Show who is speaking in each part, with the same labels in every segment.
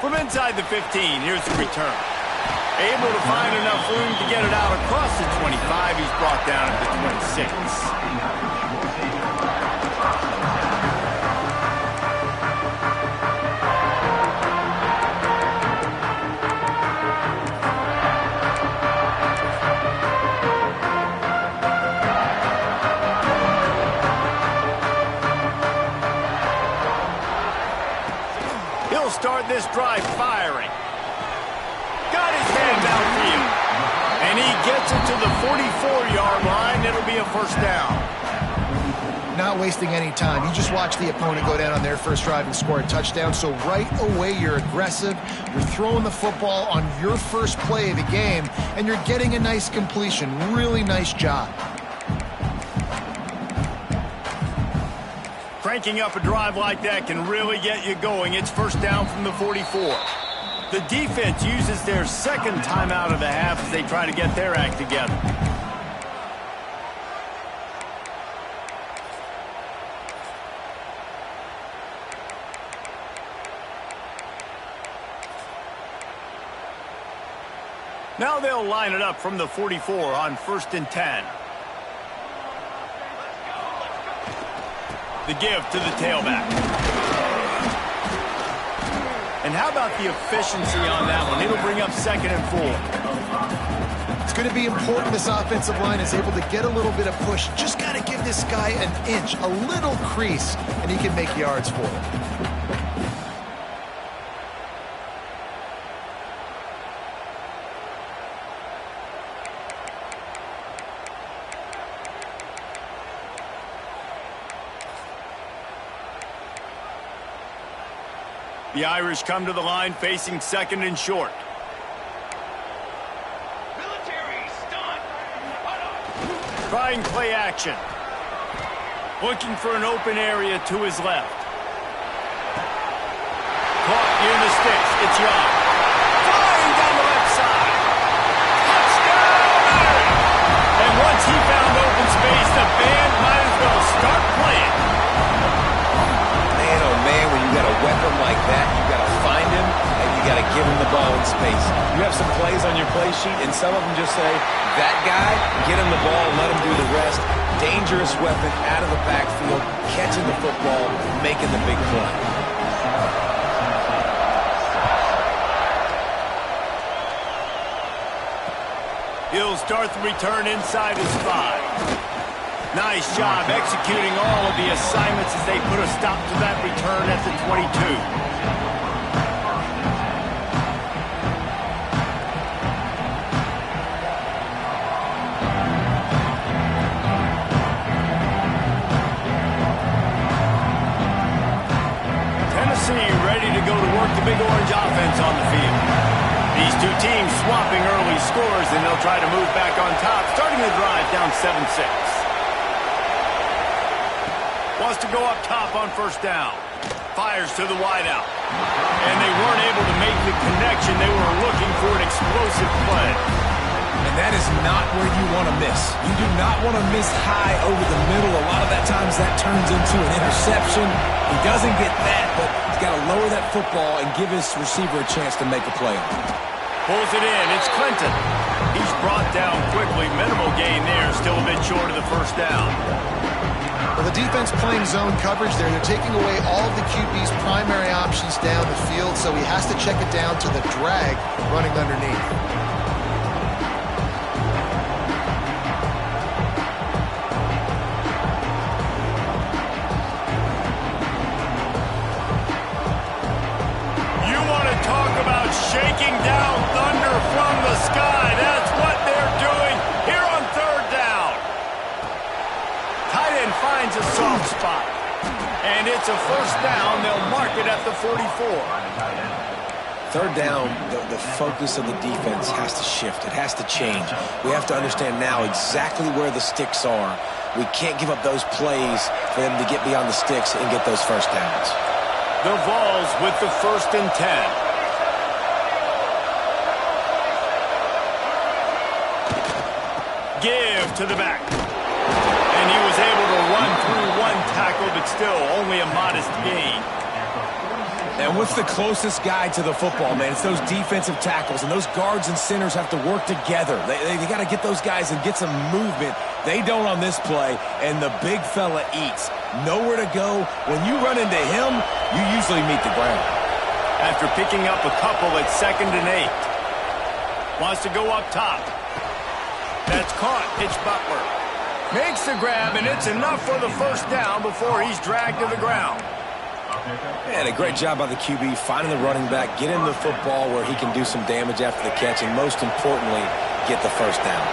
Speaker 1: From inside the 15, here's the return. Able to find enough room to get it out across the 25. He's brought down at the 26. He'll start this drive firing. Got his hand downfield. And he gets it to the 44-yard line. It'll be a first down.
Speaker 2: Not wasting any time. You just watch the opponent go down on their first drive and score a touchdown. So right away, you're aggressive. You're throwing the football on your first play of the game, and you're getting a nice completion. Really nice job.
Speaker 1: Cranking up a drive like that can really get you going. It's first down from the 44. The defense uses their second timeout of the half as they try to get their act together. Now they'll line it up from the 44 on 1st and 10. The give to the tailback. And how about the efficiency on that one? It'll bring up 2nd and 4.
Speaker 2: It's going to be important this offensive line is able to get a little bit of push. Just got to give this guy an inch, a little crease, and he can make yards for it.
Speaker 1: The Irish come to the line facing 2nd and short.
Speaker 3: Military stunt.
Speaker 1: Trying play action. Looking for an open area to his left. Caught near the sticks. It's Young. Flying down the left side. Touchdown! And once he found open space, the band might as well start playing.
Speaker 4: Man, oh man, when you got a weapon like that, you got to find him and you got to give him the ball in space. You have some plays on your play sheet, and some of them just say, that guy, get him the ball, let him do the rest. Dangerous weapon out of the backfield, catching the football, making the big play.
Speaker 1: He'll start the return inside his 5. Nice job executing all of the assignments as they put a stop to that return at the 22. Tennessee ready to go to work the Big Orange offense on the field. These two teams swapping early scores, and they'll try to move back on top, starting the drive down 7-6. Wants to go up top on 1st down. Fires to the wideout. And they weren't able to make the connection. They were looking for an explosive play.
Speaker 4: And that is not where you want to miss. You do not want to miss high over the middle. A lot of that times that turns into an interception. He doesn't get that, but he's got to lower that football and give his receiver a chance to make a play on it.
Speaker 1: Pulls it in. It's Clinton. He's brought down quickly. Minimal gain there. Still a bit short of the 1st down.
Speaker 2: Well, the defense playing zone coverage there. They're taking away all of the QB's primary options down the field, so he has to check it down to the drag running underneath.
Speaker 1: You want to talk about shaking down thunder from the sky. That's what they're doing here on 3rd down. Tight end finds a soft spot. And it's a 1st down. They'll mark it at the 44.
Speaker 4: 3rd down, the focus of the defense has to shift. It has to change. We have to understand now exactly where the sticks are. We can't give up those plays for them to get beyond the sticks and get those 1st downs.
Speaker 1: The Vols with the 1st and 10. Give to the back. And he was able to run through one tackle, but still only a modest gain.
Speaker 4: And what's the closest guy to the football, man? It's those defensive tackles, and those guards and centers have to work together. They got to get those guys and get some movement. They don't on this play, and the big fella eats. Nowhere to go. When you run into him, you usually meet the ground.
Speaker 1: After picking up a couple at 2nd and 8. Wants to go up top. That's caught. It's Butler. Makes the grab, and it's enough for the first down before he's dragged to the ground.
Speaker 4: Man, a great job by the QB, finding the running back, get him the football where he can do some damage after the catch, and most importantly, get the first down.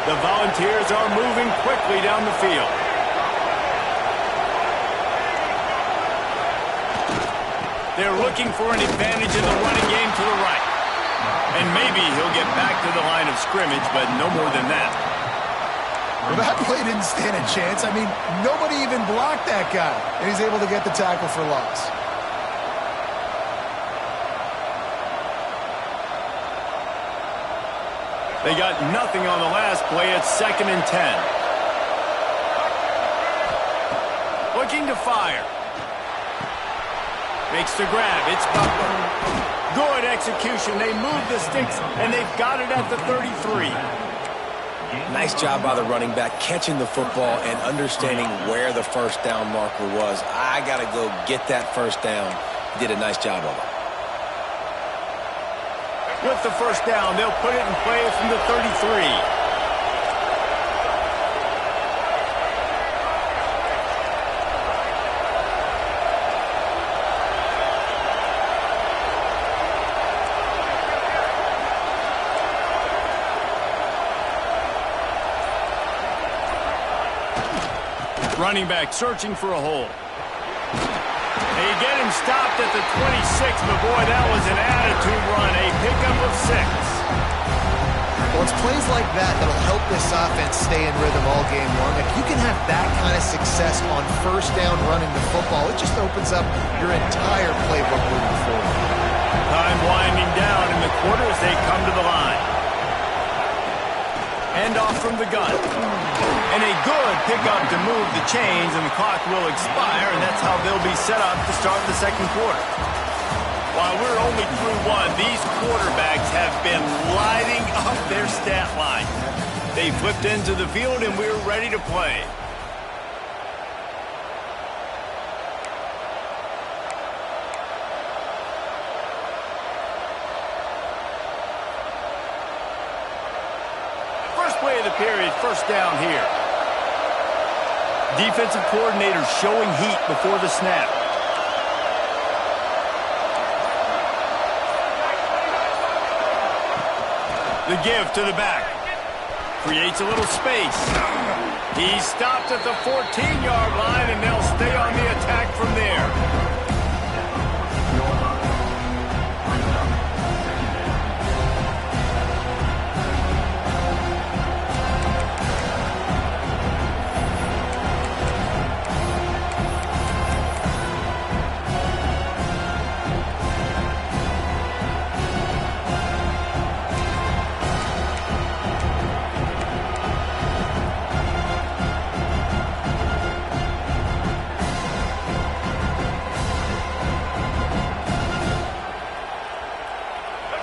Speaker 1: The Volunteers are moving quickly down the field. They're looking for an advantage in the running game to the right. And maybe he'll get back to the line of scrimmage, but no more than that.
Speaker 2: Well, that play didn't stand a chance. I mean, nobody even blocked that guy, and he's able to get the tackle for loss.
Speaker 1: They got nothing on the last play. It's 2nd and 10. Looking to fire. Makes the grab. It's Butler. Good execution. They move the sticks, and they've got it at the 33.
Speaker 4: Nice job by the running back, catching the football and understanding where the first down marker was. I got to go get that first down. He did a nice job of it.
Speaker 1: With the first down, they'll put it in play from the 33. Running back searching for a hole. They get him stopped at the 26, but boy, that was an attitude run. A pickup of 6.
Speaker 2: Well, it's plays like that that'll help this offense stay in rhythm all game long. If you can have that kind of success on first down running the football, it just opens up your entire playbook moving forward.
Speaker 1: Time winding down in the quarter as they come to the line. Hand off from the gun. And a good pickup to move the chains, and the clock will expire, and that's how they'll be set up to start the second quarter. While we're only through one, these quarterbacks have been lighting up their stat line. They flipped into the field, and we're ready to play. First play of the period, first down here. Defensive coordinator showing heat before the snap. The give to the back. Creates a little space. He's stopped at the 14-yard line, and they'll stay on the attack from there.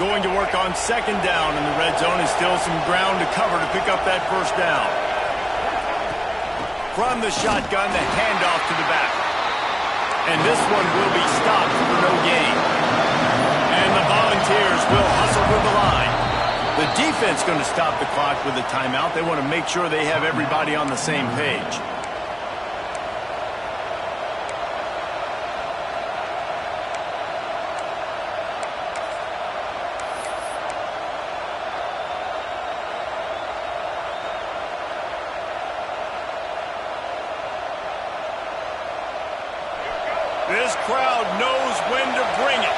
Speaker 1: Going to work on second down in the red zone, and still some ground to cover to pick up that first down. From the shotgun, the handoff to the back. And this one will be stopped for no gain. And the Volunteers will hustle with the line. The defense going to stop the clock with a timeout. They want to make sure they have everybody on the same page. This crowd knows when to bring it.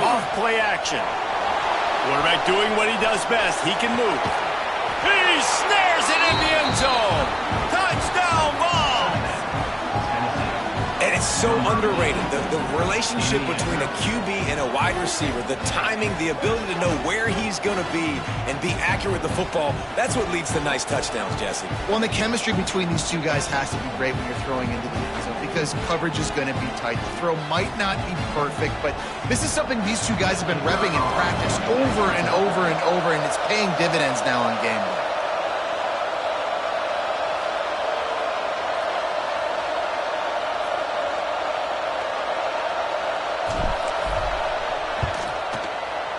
Speaker 1: Off play action. Quarterback doing what he does best. He can move. He snares it in the end zone. Touchdown ball.
Speaker 4: And it's so underrated. The relationship between a QB and a wide receiver, the timing, the ability to know where he's going to be and be accurate with the football, that's what leads to nice touchdowns, Jesse.
Speaker 2: Well, and the chemistry between these two guys has to be great when you're throwing into the end zone. because coverage is going to be tight. The throw might not be perfect, but this is something these two guys have been repping in practice over and over and over, and it's paying dividends now on game day.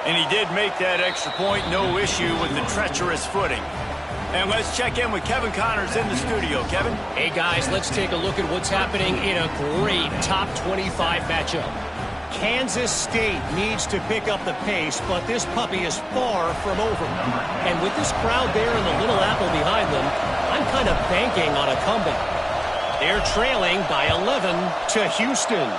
Speaker 1: And he did make that extra point, no issue with the treacherous footing. And let's check in with Kevin Connors in the studio. Kevin?
Speaker 5: Hey, guys, let's take a look at what's happening in a great top 25 matchup. Kansas State needs to pick up the pace, but this puppy is far from over. And with this crowd there and the Little Apple behind them, I'm kind of banking on a comeback. They're trailing by 11 to Houston.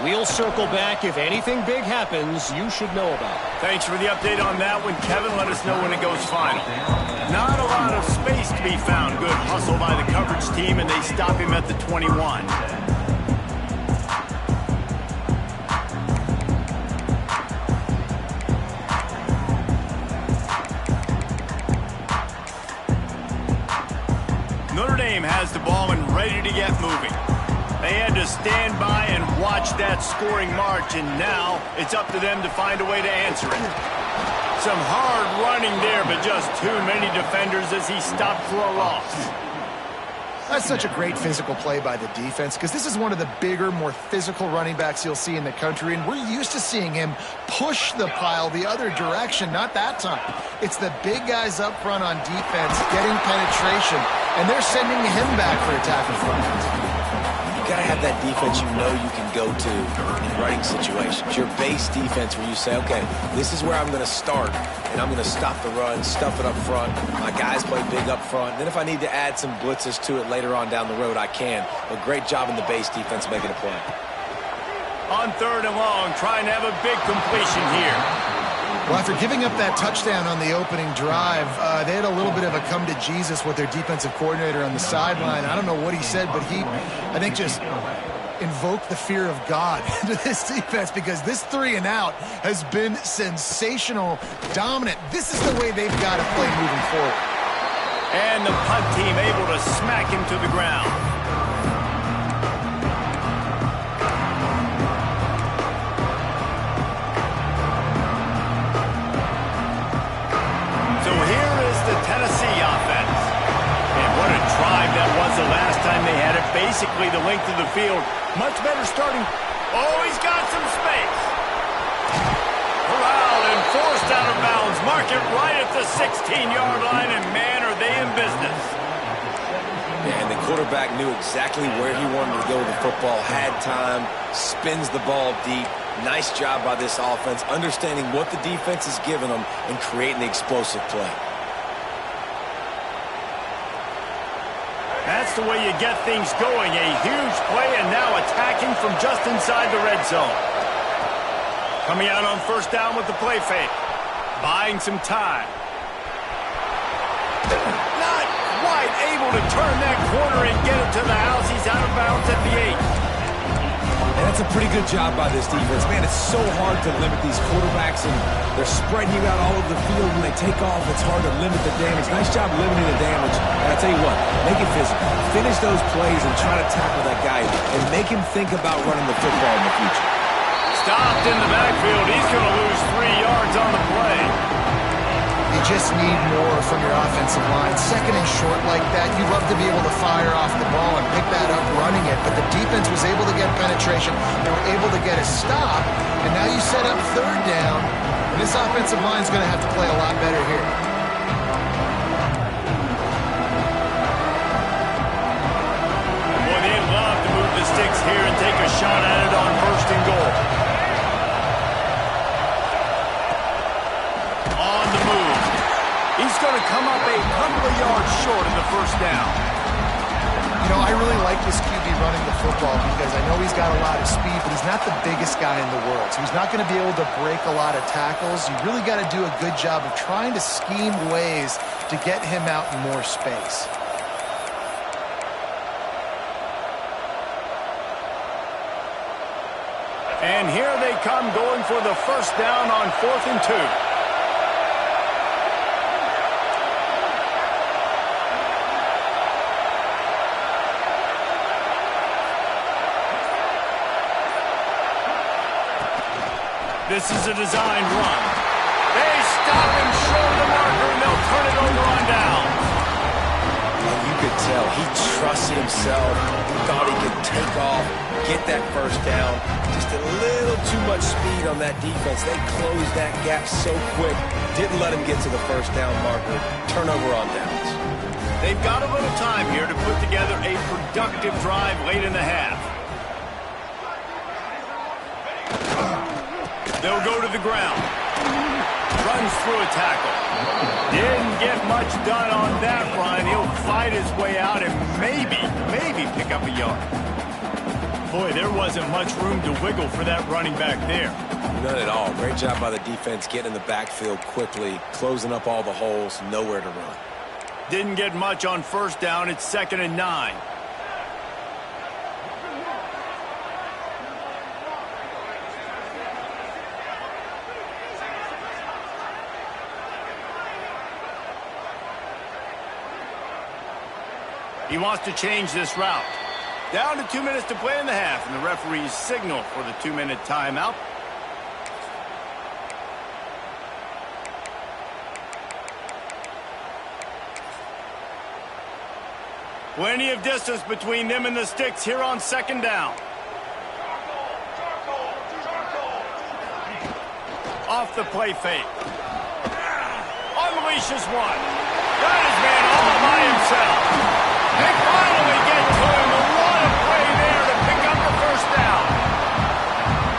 Speaker 5: We'll circle back. If anything big happens, you should know about it.
Speaker 1: Thanks for the update on that one, Kevin. Let us know when it goes final. Not a lot of space to be found. Good hustle by the coverage team, and they stop him at the 21. Notre Dame has the ball and ready to get moving. They had to stand by and watch that scoring march, and now it's up to them to find a way to answer it. Some hard running there, but just too many defenders as he stopped for a loss.
Speaker 2: That's such a great physical play by the defense because this is one of the bigger, more physical running backs you'll see in the country, and we're used to seeing him push the pile the other direction. Not that time. It's the big guys up front on defense getting penetration, and they're sending him back for a tackle for offense.
Speaker 4: You got to have that defense you know you can go to in running situations. Your base defense where you say, okay, this is where I'm going to start, and I'm going to stop the run, stuff it up front. My guys play big up front. Then if I need to add some blitzes to it later on down the road, I can. But great job in the base defense making a play.
Speaker 1: On 3rd and long, trying to have a big completion here.
Speaker 2: Well, after giving up that touchdown on the opening drive, they had a little bit of a come to Jesus with their defensive coordinator on the sideline. I don't know what he said, but he, I think, just invoked the fear of God into this defense because this 3 and out has been sensational, dominant. This is the way they've got to play moving forward.
Speaker 1: And the punt team able to smack him to the ground. Tennessee offense. And what a drive that was the last time they had it. Basically the length of the field. Much better starting. Oh, he's got some space. Corralled and forced out of bounds. Mark it right at the 16-yard line, and man, are they in business.
Speaker 4: And the quarterback knew exactly where he wanted to go with the football, had time, spins the ball deep. Nice job by this offense, understanding what the defense is giving them and creating the explosive play.
Speaker 1: That's the way you get things going. A huge play, and now attacking from just inside the red zone. Coming out on 1st down with the play fake. Buying some time. Not quite able to turn that corner and get it to the house. He's out of bounds at the 8.
Speaker 4: And that's a pretty good job by this defense. Man, it's so hard to limit these quarterbacks, and they're spreading you out all over the field. When they take off, it's hard to limit the damage. Nice job limiting the damage. And I tell you what, make it physical. Finish those plays and try to tackle that guy and make him think about running the football in the future.
Speaker 1: Stopped in the backfield. He's going to lose 3 yards on the play.
Speaker 2: You just need more from your offensive line. 2nd and short like that, you'd love to be able to fire off the ball and pick that up running it, but the defense was able to get penetration. They were able to get a stop, and now you set up 3rd down, and this offensive line is going to have to play a lot better here.
Speaker 1: Boy, they'd love to move the sticks here and take a shot at it on 1st and goal. He's going to come up a couple of yards short of the 1st down.
Speaker 2: You know, I really like this QB running the football because I know he's got a lot of speed, but he's not the biggest guy in the world. So he's not going to be able to break a lot of tackles. You really got to do a good job of trying to scheme ways to get him out in more space.
Speaker 1: And here they come going for the 1st down on 4th and 2. This is a designed run. They stop him short of the marker, and they'll turn it over on down.
Speaker 4: And you could tell he trusted himself. He thought he could take off, get that first down. Just a little too much speed on that defense. They closed that gap so quick. Didn't let him get to the first down marker. Turnover on downs.
Speaker 1: They've got a little time here to put together a productive drive late in the half. They'll go to the ground. Runs through a tackle. Didn't get much done on that run. He'll fight his way out and maybe pick up a yard. Boy, there wasn't much room to wiggle for that running back there.
Speaker 4: None at all. Great job by the defense getting in the backfield quickly, closing up all the holes, nowhere to run.
Speaker 1: Didn't get much on first down. It's 2nd and 9. He wants to change this route. Down to 2 minutes to play in the half, and the referees signal for the 2-minute timeout. Plenty of distance between them and the sticks here on 2nd down. Off the play fake. Unleashes one. Got his man all by himself. They finally get to him. A lot of play there to pick up the first down.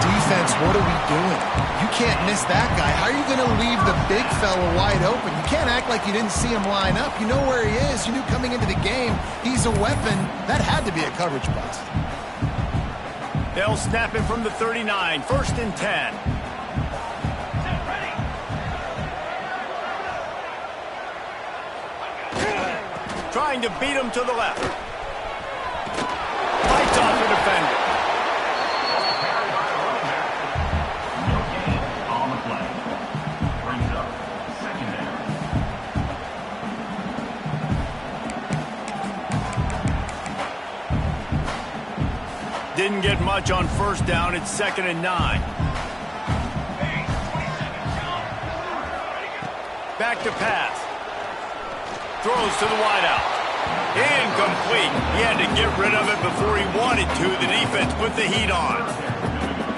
Speaker 2: Defense, what are we doing? You can't miss that guy. How are you going to leave the big fella wide open? You can't act like you didn't see him line up. You know where he is. You knew coming into the game he's a weapon. That had to be a coverage bust.
Speaker 1: They'll snap it from the 39. 1st and 10. Trying to beat him to the left. Fights off the defender.
Speaker 3: On the play. Brings up 2nd down.
Speaker 1: Didn't get much on first down. It's 2nd and 9. Back to pass. Throws to the wideout. Incomplete. He had to get rid of it before he wanted to. The defense put the heat on.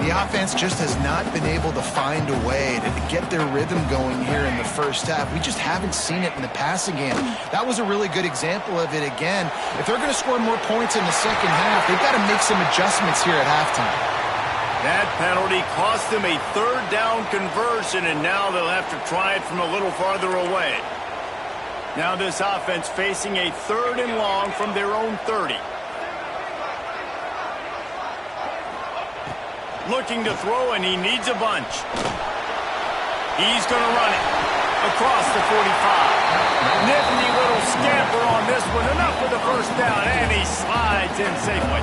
Speaker 2: The offense just has not been able to find a way to get their rhythm going here in the first half. We just haven't seen it in the passing game. That was a really good example of it again. If they're going to score more points in the second half, they've got to make some adjustments here at halftime.
Speaker 1: That penalty cost them a 3rd down conversion, and now they'll have to try it from a little farther away. Now this offense facing a 3rd and long from their own 30. Looking to throw, and he needs a bunch. He's going to run it across the 45. Nifty little scamper on this one. Enough for the first down, and he slides in safely.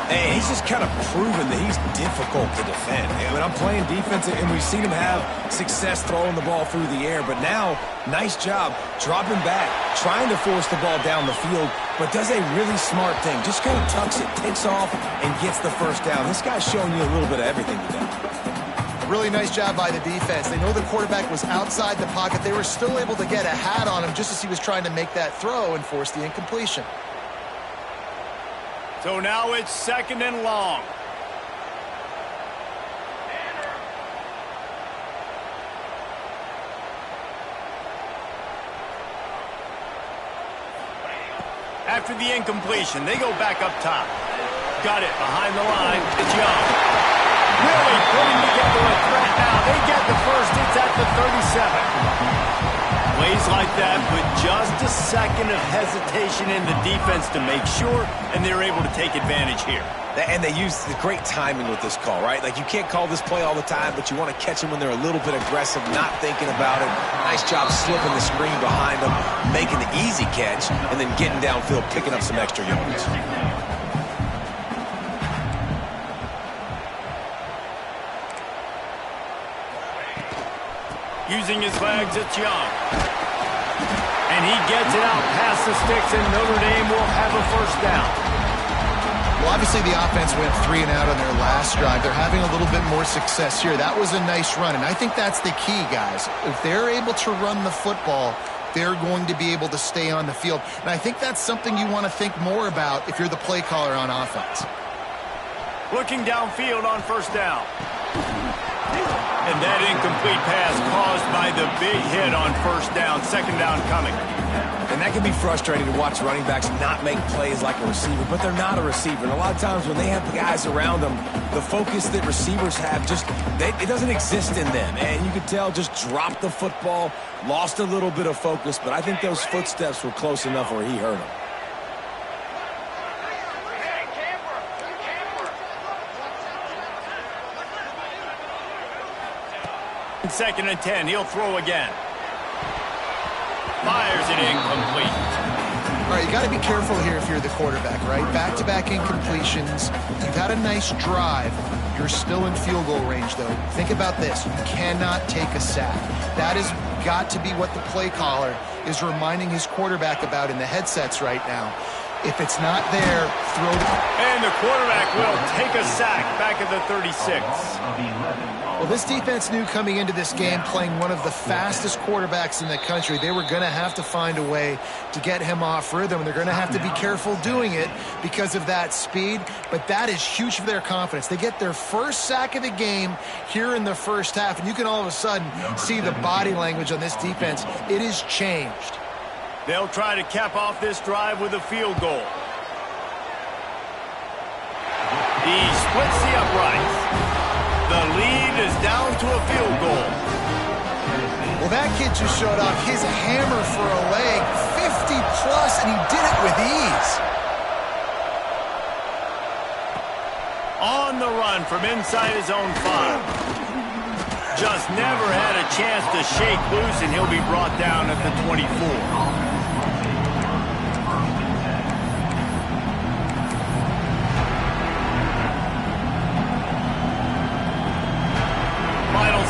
Speaker 4: Hey, he's just kind of proven that he's difficult to defend. I mean, I'm playing defense, and we've seen him have success throwing the ball through the air. But now, nice job dropping back, trying to force the ball down the field, but does a really smart thing. Just kind of tucks it, takes off, and gets the first down. This guy's showing you a little bit of everything today.
Speaker 2: Really nice job by the defense. They know the quarterback was outside the pocket. They were still able to get a hat on him just as he was trying to make that throw and force the incompletion.
Speaker 1: So now it's 2nd and long. After the incompletion, they go back up top. Got it behind the line. It's Young. Really putting together a threat now. They get the first. It's at the 37. Plays like that with just a second of hesitation in the defense to make sure, and they're able to take advantage here.
Speaker 4: And they use the great timing with this call, right? Like, you can't call this play all the time, but you want to catch them when they're a little bit aggressive, not thinking about it. Nice job slipping the screen behind them, making the easy catch, and then getting downfield, picking up some extra yards.
Speaker 1: Using his legs, it's Young. And he gets it out past the sticks, and Notre Dame will have a first down.
Speaker 2: Well, obviously the offense went 3 and out on their last drive. They're having a little bit more success here. That was a nice run, and I think that's the key, guys. If they're able to run the football, they're going to be able to stay on the field. And I think that's something you want to think more about if you're the play caller on offense.
Speaker 1: Looking downfield on first down. And that incomplete pass caused by the big hit on first down. Second down coming.
Speaker 4: And that can be frustrating to watch running backs not make plays like a receiver, but they're not a receiver. And a lot of times when they have the guys around them, the focus that receivers have it doesn't exist in them. And you could tell just dropped the football, lost a little bit of focus, but I think those footsteps were close enough where he hurt him.
Speaker 1: Second and 10. He'll throw again. Fires it incomplete.
Speaker 2: All right, you got to be careful here if you're the quarterback, right? Back-to-back incompletions. You've had a nice drive. You're still in field goal range, though. Think about this. You cannot take a sack. That has got to be what the play caller is reminding his quarterback about in the headsets right now. If it's not there, throw it.
Speaker 1: And the quarterback will take a sack back at the 36.
Speaker 2: Well, this defense knew coming into this game, playing one of the fastest quarterbacks in the country, they were going to have to find a way to get him off rhythm. They're going to have to be careful doing it because of that speed, but that is huge for their confidence. They get their first sack of the game here in the first half, and you can all of a sudden see the body language on this defense. It has changed.
Speaker 1: They'll try to cap off this drive with a field goal. He splits the uprights. The lead is down to a field goal.
Speaker 2: Well, that kid just showed off his hammer for a leg, 50-plus, and he did it with ease.
Speaker 1: On the run from inside his own 5. Just never had a chance to shake loose, and he'll be brought down at the 24.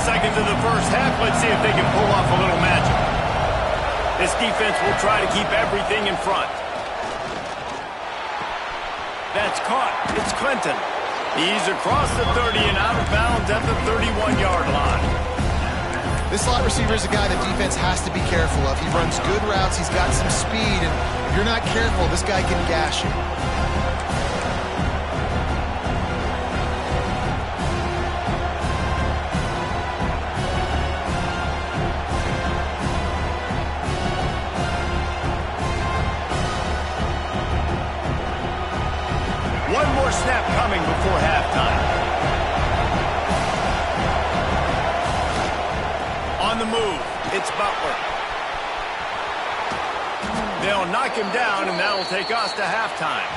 Speaker 1: Seconds of the first half. Let's see if they can pull off a little magic. This defense will try to keep everything in front. That's caught. It's Clinton. He's across the 30 and out of bounds at the 31-yard line.
Speaker 2: This slot receiver is a guy the defense has to be careful of. He runs good routes. He's got some speed, and if you're not careful, this guy can gash you.
Speaker 1: One more snap coming before halftime. On the move, it's Butler. They'll knock him down, and that'll take us to halftime.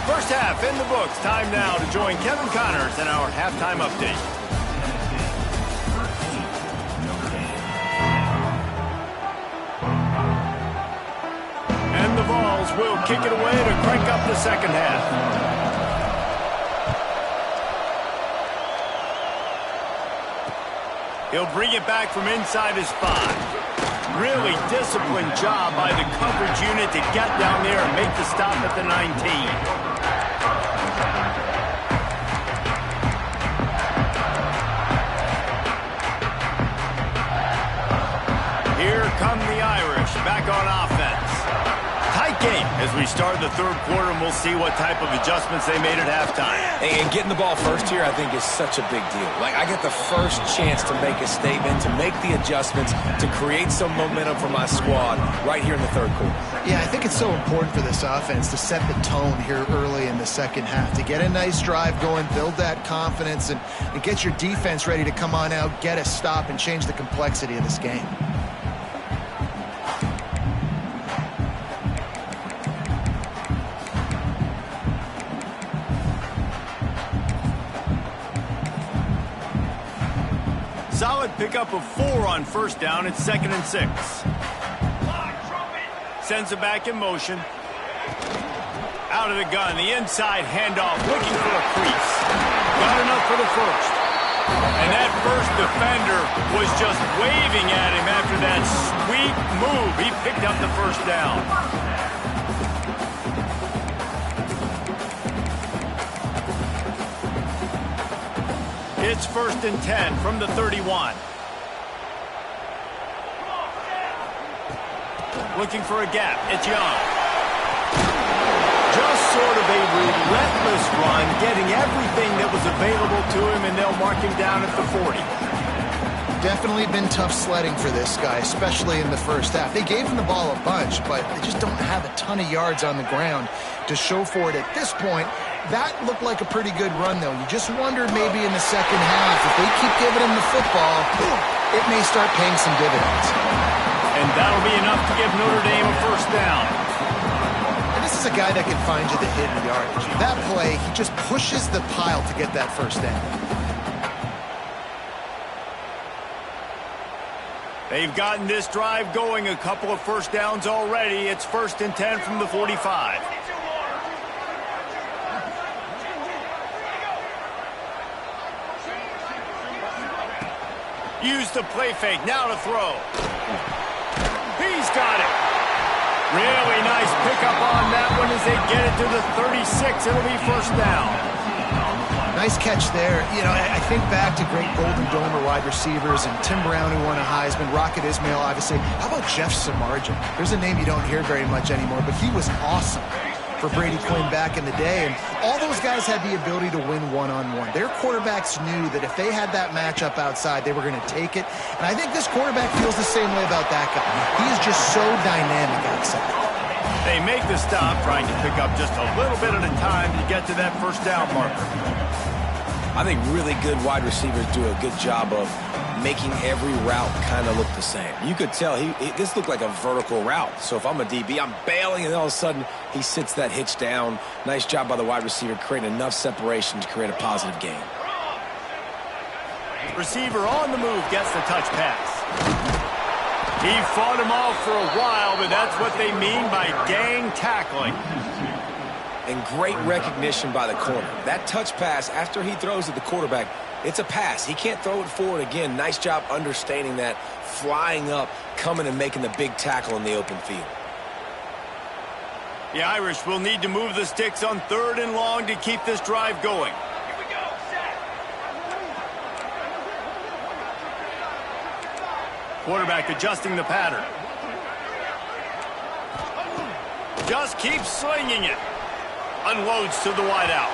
Speaker 1: First half in the books. Time now to join Kevin Connors in our halftime update. And the Vols will kick it away to crank up the second half. He'll bring it back from inside his 5. Really disciplined job by the coverage unit to get down there and make the stop at the 19. Here come the Irish back on offense. Tight game as we start the third quarter, and we'll see what type of adjustments they made at halftime.
Speaker 4: And getting the ball first here, I think, is such a big deal. Like, I get the first chance to make a statement, to make the adjustments, to create some momentum for my squad right here in the third quarter.
Speaker 2: Yeah, I think it's so important for this offense to set the tone here early in the second half, to get a nice drive going, build that confidence, and get your defense ready to come on out, get a stop, and change the complexity of this game.
Speaker 1: Solid pickup of 4 on first down. It's 2nd and 6. Sends it back in motion. Out of the gun. The inside handoff. Looking for a crease. Got enough for the first. And that first defender was just waving at him after that sweet move. He picked up the first down. It's 1st and 10 from the 31. Looking for a gap. It's Young. Just sort of a relentless run, getting everything that was available to him, and they'll mark him down at the 40.
Speaker 2: Definitely been tough sledding for this guy, especially in the first half. They gave him the ball a bunch, but they just don't have a ton of yards on the ground to show for it at this point. That looked like a pretty good run, though. You just wonder maybe in the second half, if they keep giving him the football, it may start paying some dividends.
Speaker 1: And that'll be enough to give Notre Dame a first down.
Speaker 2: And this is a guy that can find you the hidden yardage. That play, he just pushes the pile to get that first down.
Speaker 1: They've gotten this drive going, a couple of first downs already. It's 1st and 10 from the 45. Use the play fake, now to throw. He's got it. Really nice pickup on that one as they get it to the 36. It'll be first down.
Speaker 2: Nice catch there. You know, I think back to great Golden Domer wide receivers and Tim Brown, who won a Heisman, Rocket Ismail, obviously. How about Jeff Samardzija? There's a name you don't hear very much anymore, but he was awesome for Brady Quinn back in the day. And all those guys had the ability to win one-on-one. Their quarterbacks knew that if they had that matchup outside, they were going to take it. And I think this quarterback feels the same way about that guy. He is just so dynamic outside.
Speaker 1: They make the stop, trying to pick up just a little bit at a time to get to that first down marker.
Speaker 4: I think really good wide receivers do a good job of making every route kind of look the same. You could tell this looked like a vertical route. So if I'm a DB, I'm bailing, and all of a sudden he sits that hitch down. Nice job by the wide receiver creating enough separation to create a positive gain.
Speaker 1: Receiver on the move gets the touch pass. He fought him off for a while, but that's what they mean by gang tackling.
Speaker 4: And great recognition by the corner. That touch pass, after he throws at the quarterback, it's a pass. He can't throw it forward again. Nice job understanding that, flying up, coming and making the big tackle in the open field.
Speaker 1: The Irish will need to move the sticks on 3rd and long to keep this drive going.
Speaker 3: Here we go, set.
Speaker 1: Quarterback adjusting the pattern. Just keeps slinging it. Unloads to the wideout.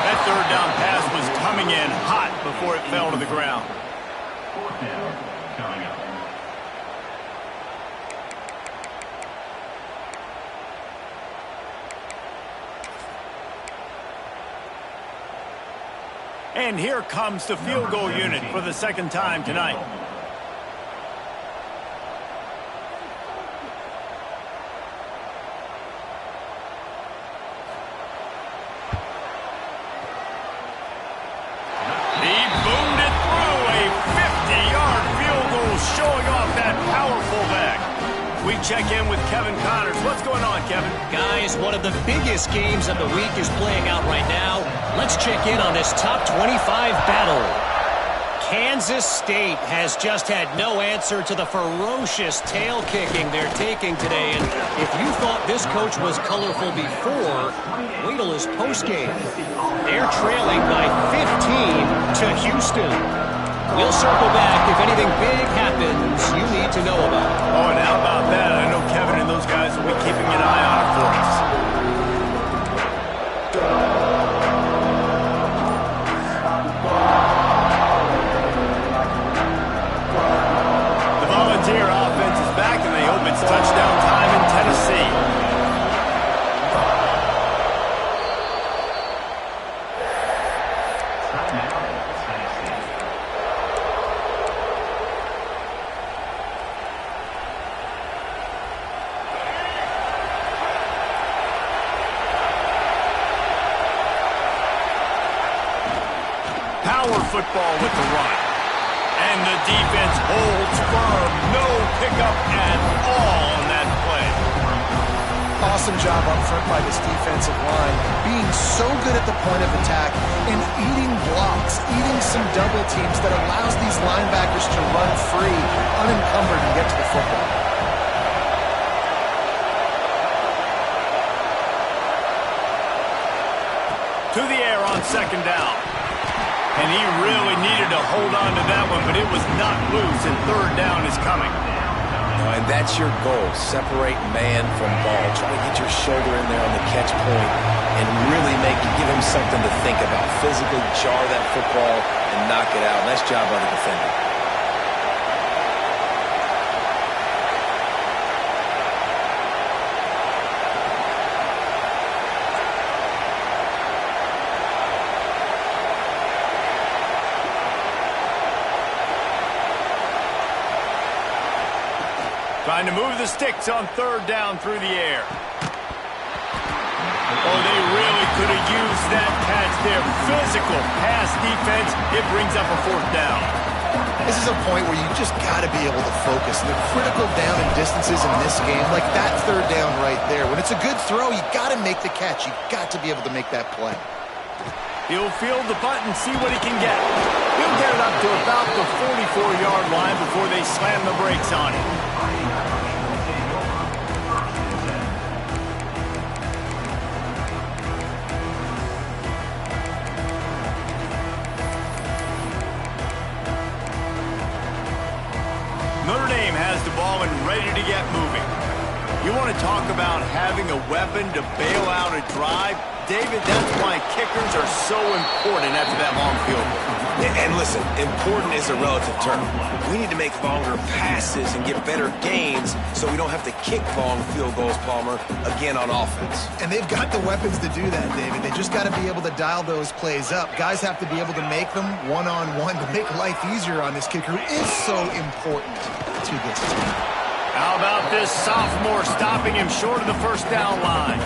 Speaker 1: That 3rd down pass was coming in hot before it fell to the ground.
Speaker 3: 4th down coming up.
Speaker 1: And here comes the field goal unit for the 2nd time tonight. Check in with Kevin Connors. What's going on, Kevin?
Speaker 5: Guys, one of the biggest games of the week is playing out right now. Let's check in on this top 25 battle. Kansas State has just had no answer to the ferocious tail kicking they're taking today. And if you thought this coach was colorful before, wait till his postgame. They're trailing by 15 to Houston. We'll circle back if anything big happens you need to know about.
Speaker 1: Oh, and how about that? I know Kevin and those guys will be keeping an eye on it for us. The Volunteer offense is back, and they hope it's touchdown time in Tennessee. Football with the run. And the defense holds firm. No pickup at all on that play.
Speaker 2: Awesome job up front by this defensive line. Being so good at the point of attack and eating blocks, eating some double teams that allows these linebackers to run free, unencumbered, and get to the football.
Speaker 1: To the air on 2nd down. And he really needed to hold on to that one, but it was not loose, and third down is coming.
Speaker 4: And that's your goal. Separate man from ball. Try to get your shoulder in there on the catch point and really give him something to think about. Physically jar that football and knock it out. Nice job by the defender.
Speaker 1: Trying to move the sticks on third down through the air. Oh, they really could have used that catch there. Physical pass defense. It brings up a fourth down.
Speaker 2: This is a point where you just got to be able to focus. The critical down and distances in this game, like that third down right there. When it's a good throw, you got to make the catch. You got to be able to make that play.
Speaker 1: He'll field the punt and see what he can get. He'll get it up to about the 44-yard line before they slam the brakes on him. Notre Dame has the ball and ready to get moving. You want to talk about having a weapon to bail out a drive? David, that's why kickers are so important after that long field goal.
Speaker 4: And listen, important is a relative term. We need to make longer passes and get better gains so we don't have to kick long field goals, Palmer, again on offense.
Speaker 2: And they've got the weapons to do that, David. They just got to be able to dial those plays up. Guys have to be able to make them one-on-one to make life easier on this kicker, who is so important to this team.
Speaker 1: How about this sophomore stopping him short of the first down line?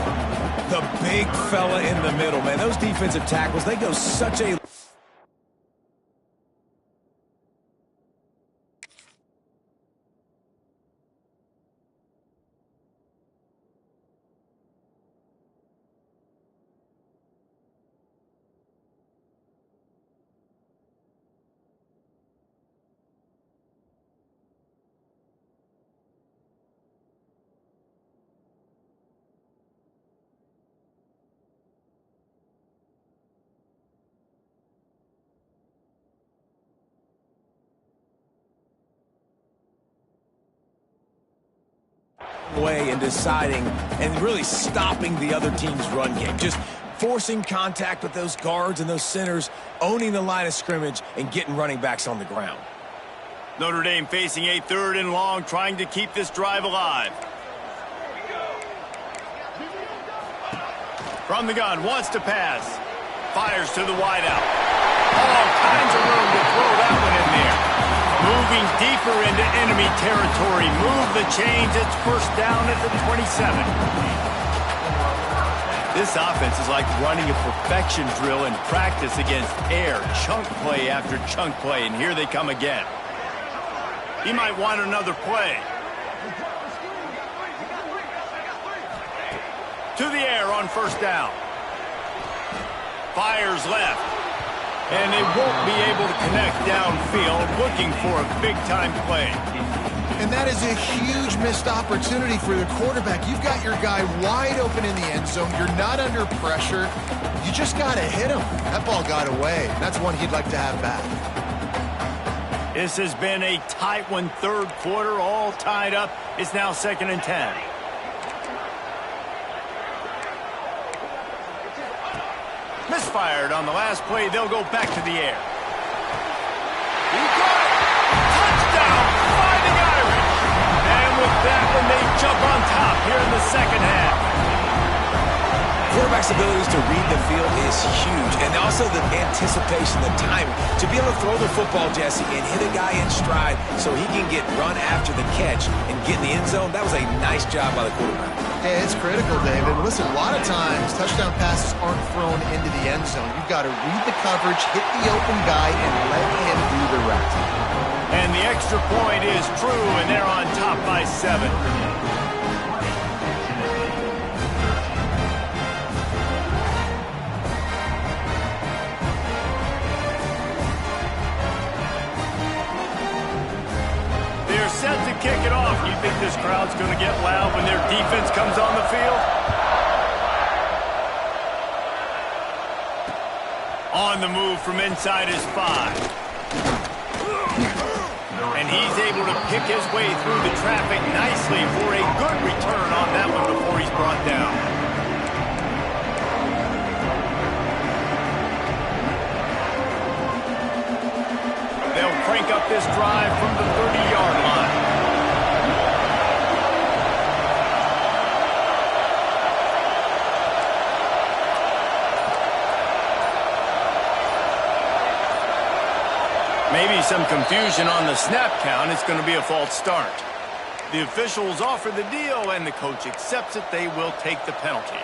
Speaker 4: The big fella in the middle, man. Those defensive tackles, they go such a... way in deciding and really stopping the other team's run game. Just forcing contact with those guards and those centers, owning the line of scrimmage, and getting running backs on the ground.
Speaker 1: Notre Dame facing a third and long, trying to keep this drive alive. From the gun, wants to pass. Fires to the wideout. All kinds of room to throw that one in there. Moving deeper into enemy territory. Move the chains. It's first down at the 27. This offense is like running a perfection drill in practice against air. Chunk play after chunk play, and here they come again. He might want another play. To the air on first down. Fires left. And they won't be able to connect downfield, looking for a big-time play.
Speaker 2: And that is a huge missed opportunity for the quarterback. You've got your guy wide open in the end zone. You're not under pressure. You just got to hit him. That ball got away. That's one he'd like to have back.
Speaker 1: This has been a tight one, third quarter, all tied up. It's now 2nd and 10. Misfired on the last play. They'll go back to the air. He got it! Touchdown! Fighting Irish! And with that one, they jump on top here in the second half.
Speaker 4: Quarterback's abilities to read the field is huge, and also the anticipation, the time to be able to throw the football, Jesse, and hit a guy in stride so he can get run after the catch and get in the end zone. That was a nice job by the quarterback.
Speaker 2: Hey, it's critical, David. Listen, a lot of times touchdown passes aren't thrown into the end zone. You've got to read the coverage, hit the open guy, and let him do the rest.
Speaker 1: And the extra point is true, and they're on top by 7. Set to kick it off. You think this crowd's going to get loud when their defense comes on the field? On on the move from inside his 5. And he's able to pick his way through the traffic nicely for a good return on that one before he's brought down. They'll crank up this drive from the 30-yard line. Maybe some confusion on the snap count. It's going to be a false start. The officials offer the deal, and the coach accepts it. They will take the penalty.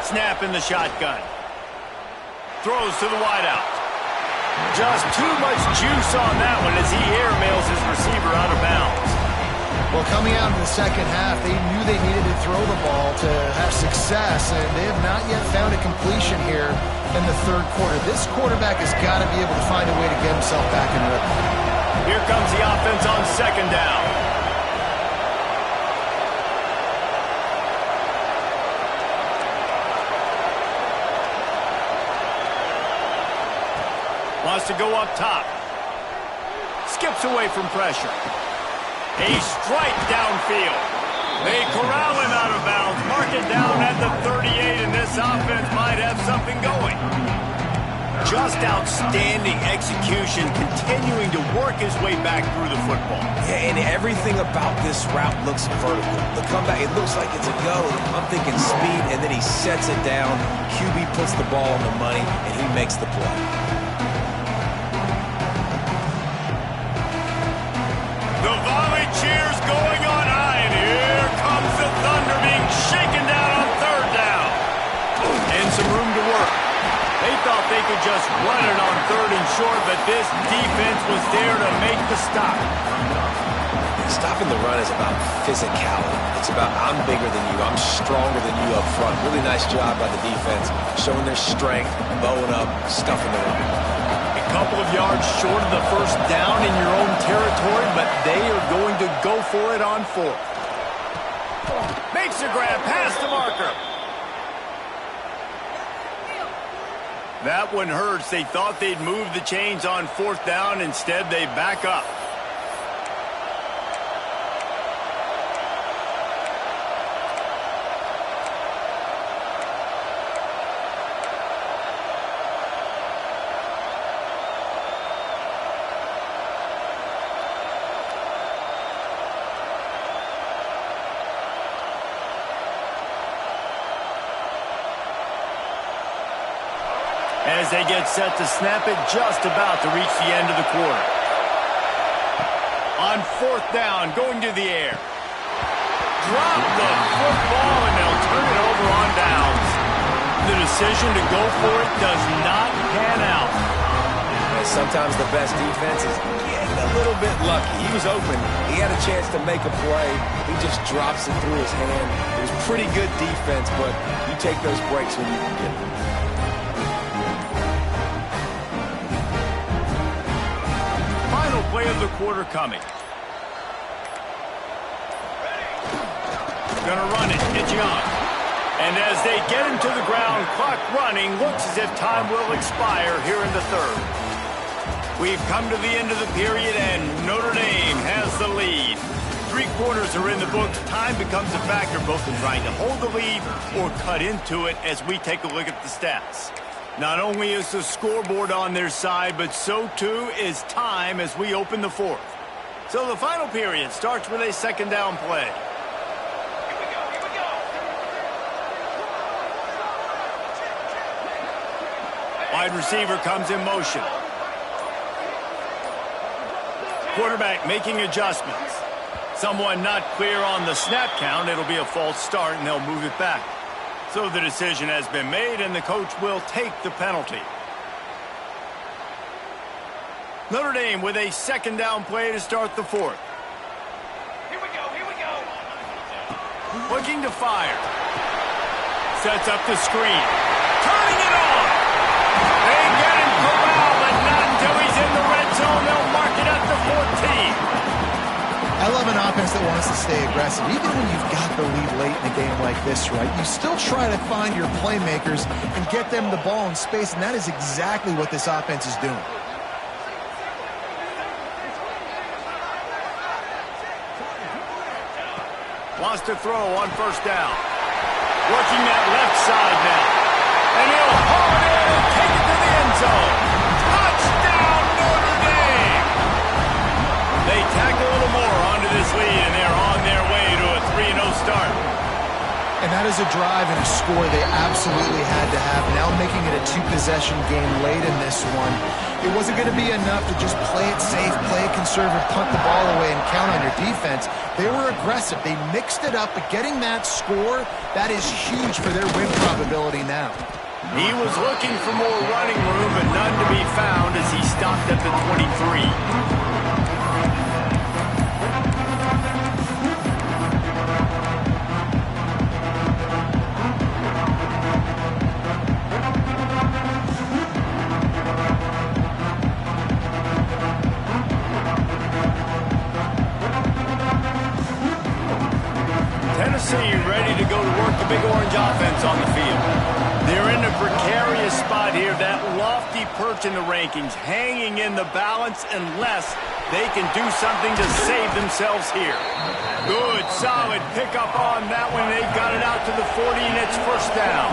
Speaker 1: Snap in the shotgun. Throws to the wideout. Just too much juice on that one as he airmails his receiver out of bounds.
Speaker 2: Well, coming out in the second half, they knew they needed to throw the ball to have success, and they have not yet found a completion here in the third quarter. This quarterback has got to be able to find a way to get himself back in rhythm.
Speaker 1: Here comes the offense on second down. Wants to go up top. Skips away from pressure. A strike downfield. They corral him out of bounds. Mark it down at the 38, and this offense might have something going. Just outstanding execution, continuing to work his way back through the football.
Speaker 4: Yeah, and everything about this route looks vertical. The comeback, it looks like it's a go. I'm thinking speed, and then he sets it down. QB puts the ball on the money, and he makes the play.
Speaker 1: The volley cheers going on high, and here comes the Thunder being shaken down on third down. And some room to work. They thought they could just run it on third and short, but this defense was there to make the stop.
Speaker 4: Stopping the run is about physicality. It's about I'm bigger than you, I'm stronger than you up front. Really nice job by the defense, showing their strength, bowing up, stuffing the run.
Speaker 1: A couple of yards short of the first down in your own territory, but they are going to go for it on fourth. Makes a grab past the marker. That one hurts. They thought they'd move the chains on fourth down. Instead, they back up. As they get set to snap it, just about to reach the end of the quarter. On fourth down, going to the air. Drop the football, and they'll turn it over on downs. The decision to go for it does not pan out.
Speaker 4: And sometimes the best defense is getting a little bit lucky. He was open. He had a chance to make a play. He just drops it through his hand. It was pretty good defense, but you take those breaks when you can get them.
Speaker 1: Play of the quarter coming. Gonna run it. It's Young. And as they get him to the ground, clock running, looks as if time will expire here in the third. We've come to the end of the period, and Notre Dame has the lead. 3 quarters are in the books. Time becomes a factor, both in trying to hold the lead or cut into it as we take a look at the stats. Not only is the scoreboard on their side, but so too is time as we open the fourth. So the final period starts with a second down play.
Speaker 3: Here we go.
Speaker 1: Wide receiver comes in motion. Quarterback making adjustments. Someone not clear on the snap count. It'll be a false start, and they'll move it back. So the decision has been made, and the coach will take the penalty. Notre Dame with a second down play to start the fourth.
Speaker 3: Here we go.
Speaker 1: Looking to fire. sets up the screen. Turning it on. They get him corralled, but not until he's in the red zone. They'll mark it at the 14.
Speaker 2: I love an offense that wants to stay aggressive. Even when you've got the lead late in a game like this, right, you still try to find your playmakers and get them the ball in space, and that is exactly what this offense is doing.
Speaker 1: Wants to throw on first down. Working that left side now. And he'll haul it in and take it to the end zone. Touchdown, Notre Dame! They tack a little more onto this lead, and they're on their way to a 3-0 start.
Speaker 2: And that is a drive and a score they absolutely had to have. Now making it a two-possession game late in this one. It wasn't going to be enough to just play it safe, play it conservative, punt the ball away, and count on your defense. They were aggressive. They mixed it up, but getting that score, that is huge for their win probability now.
Speaker 1: He was looking for more running room, but none to be found as he stopped at the 23. Ready to go to work the Big Orange offense on the field. They're in a precarious spot here, that lofty perch in the rankings, hanging in the balance unless they can do something to save themselves here. Good, solid pickup on that one. They got it out to the 40, and it's first down.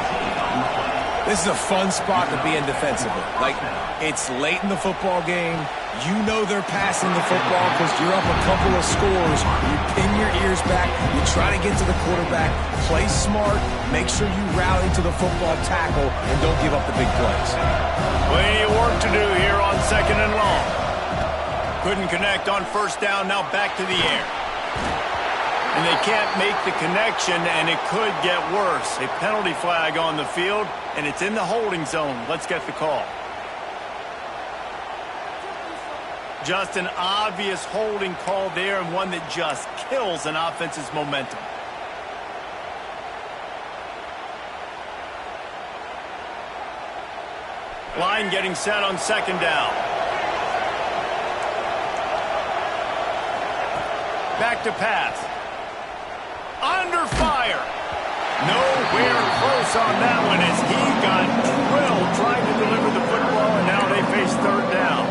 Speaker 4: This is a fun spot to be in defensively. Like, it's late in the football game. You know they're passing the football because you're up a couple of scores. You pin your ears back. You try to get to the quarterback. Play smart. Make sure you rally to the football tackle and don't give up the big plays.
Speaker 1: Plenty of work to do here on second and long. Couldn't connect on first down. Now back to the air. And they can't make the connection, and it could get worse. A penalty flag on the field, and it's in the holding zone. Let's get the call. Just an obvious holding call there, and one that just kills an offense's momentum. Line getting set on second down. Back to pass. Under fire. Nowhere close on that one as he got drilled trying to deliver the football, and now they face third down.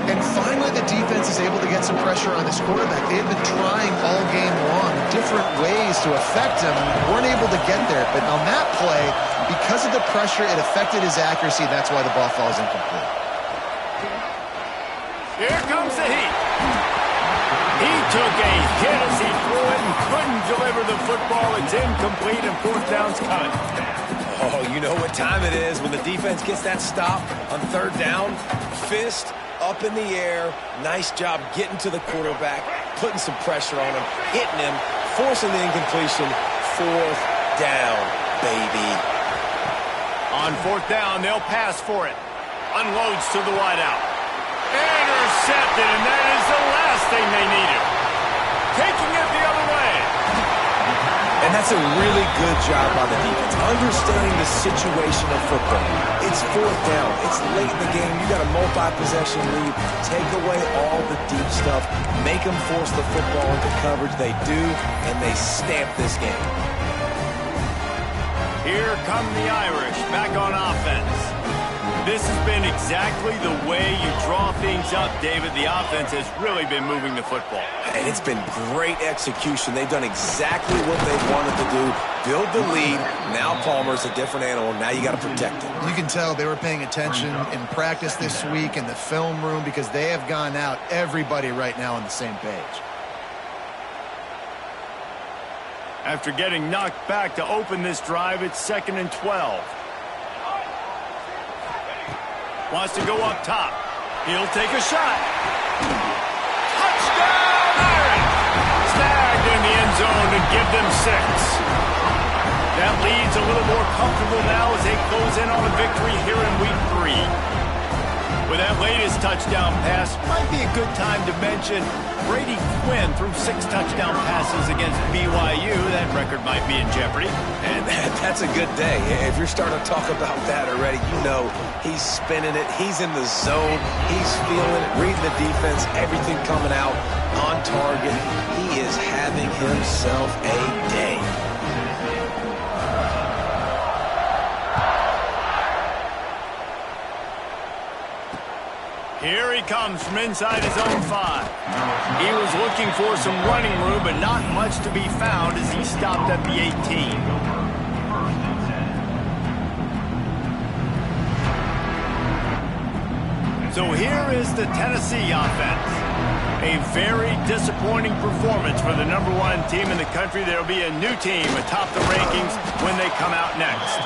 Speaker 2: And finally, the defense is able to get some pressure on this quarterback. They had been trying all game long different ways to affect him. Weren't able to get there. But on that play, because of the pressure, it affected his accuracy. That's why the ball falls incomplete.
Speaker 1: Here comes the heat. He took a hit as he threw it and couldn't deliver the football. It's incomplete, and fourth down's coming.
Speaker 4: Oh, you know what time it is when the defense gets that stop on third down. Fist up in the air. Nice job getting to the quarterback, putting some pressure on him, hitting him, forcing the incompletion. Fourth down, baby.
Speaker 1: On fourth down, they'll pass for it. Unloads to the wideout. Intercepted, and that is the last thing they needed. Taking it the other way.
Speaker 4: And that's a really good job by the defense, understanding the situation of football. It's fourth down. It's late in the game. You got a multi-possession lead. Take away all the deep stuff. Make them force the football into coverage. They do, and they stamp this game.
Speaker 1: Here come the Irish back on offense. This has been exactly the way you draw things up, David. The offense has really been moving the football.
Speaker 4: And it's been great execution. They've done exactly what they wanted to do. Build the lead. Now Palmer's a different animal. Now you got to protect it.
Speaker 2: You can tell they were paying attention in practice this week in the film room because they have gone out, everybody right now on the same page.
Speaker 1: After getting knocked back to open this drive, it's 2nd and 12. Wants to go up top. He'll take a shot. Touchdown, Irish! Snagged in the end zone to give them 6. That lead's a little more comfortable now as they close in on a victory here in week 3. With that latest touchdown pass, might be a good time to mention Brady Quinn threw 6 touchdown passes against BYU. That record might be in jeopardy.
Speaker 4: And that's a good day. If you're starting to talk about that already, you know he's spinning it. He's in the zone. He's feeling it, reading the defense, everything coming out on target. He is having himself a day.
Speaker 1: Here he comes from inside his own 5. He was looking for some running room, but not much to be found as he stopped at the 18. So here is the Tennessee offense. A very disappointing performance for the #1 team in the country. There will be a new team atop the rankings when they come out next.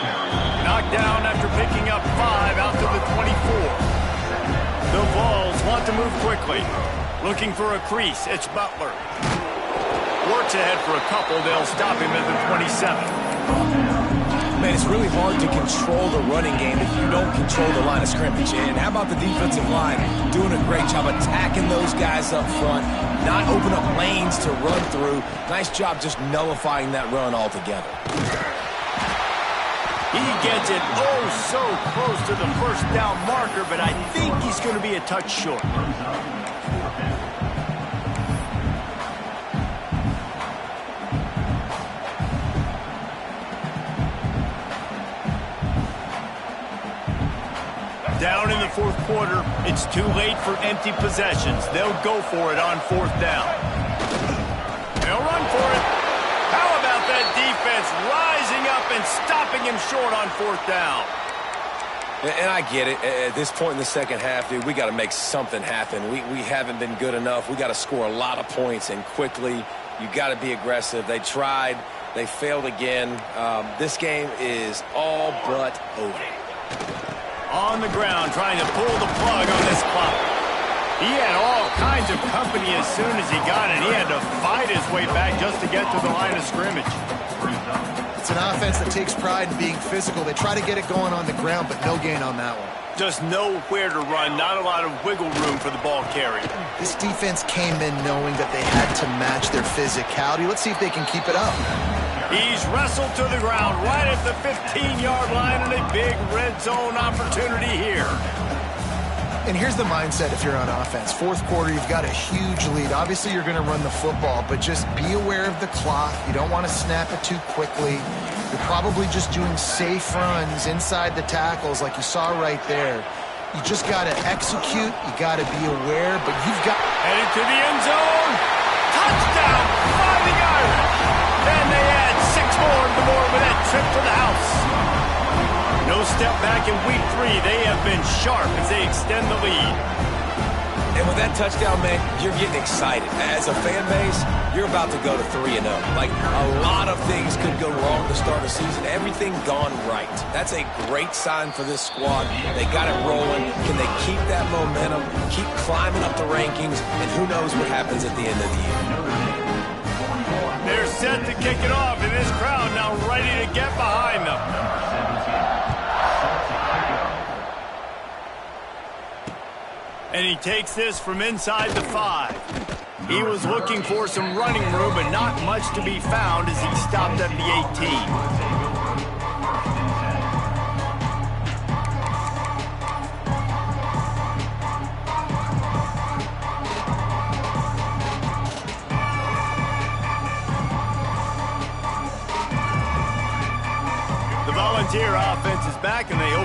Speaker 1: Knocked down after picking up 5 out to the 24. The Vols want to move quickly. Looking for a crease, it's Butler. Works ahead for a couple, they'll stop him at the 27.
Speaker 4: Man, it's really hard to control the running game if you don't control the line of scrimmage. And how about the defensive line doing a great job attacking those guys up front, not open up lanes to run through. Nice job just nullifying that run altogether.
Speaker 1: He gets it so close to the first down marker, but I think he's going to be a touch short. Down in the 4th quarter, it's too late for empty possessions. They'll go for it on 4th down. They'll run for it. How about that defense rising up and stopping him short on 4th down?
Speaker 4: And I get it. At this point in the second half, dude, we got to make something happen. We haven't been good enough. We got to score a lot of points and quickly. You got to be aggressive. They tried. They failed again. This game is all but over.
Speaker 1: On the ground, trying to pull the plug on this clock. He had all kinds of company as soon as he got it. He had to fight his way back just to get to the line of scrimmage.
Speaker 2: It's an offense that takes pride in being physical. They try to get it going on the ground, but no gain on that one.
Speaker 1: Just nowhere to run, not a lot of wiggle room for the ball carrier.
Speaker 2: This defense came in knowing that they had to match their physicality. Let's see if they can keep it up.
Speaker 1: He's wrestled to the ground right at the 15-yard line, and a big red zone opportunity here.
Speaker 2: And here's the mindset if you're on offense. 4th quarter, you've got a huge lead. Obviously, you're going to run the football, but just be aware of the clock. You don't want to snap it too quickly. You're probably just doing safe runs inside the tackles like you saw right there. You just got to execute. You got to be aware, but you've got...
Speaker 1: Headed to the end zone. Touchdown, Fighting Irish. And they add 6 more to the board with that trip to the house. No step back in week 3. They have been sharp as they extend the lead.
Speaker 4: And with that touchdown, man, you're getting excited. As a fan base, you're about to go to 3-0. Like, a lot of things could go wrong to start the season. Everything gone right. That's a great sign for this squad. They got it rolling. Can they keep that momentum, keep climbing up the rankings, and who knows what happens at the end of the year.
Speaker 1: They're set to kick it off, and this crowd now ready to get behind them. And he takes this from inside the 5. He was looking for some running room, but not much to be found as he stopped at the 18. Volunteer offense is back, and they open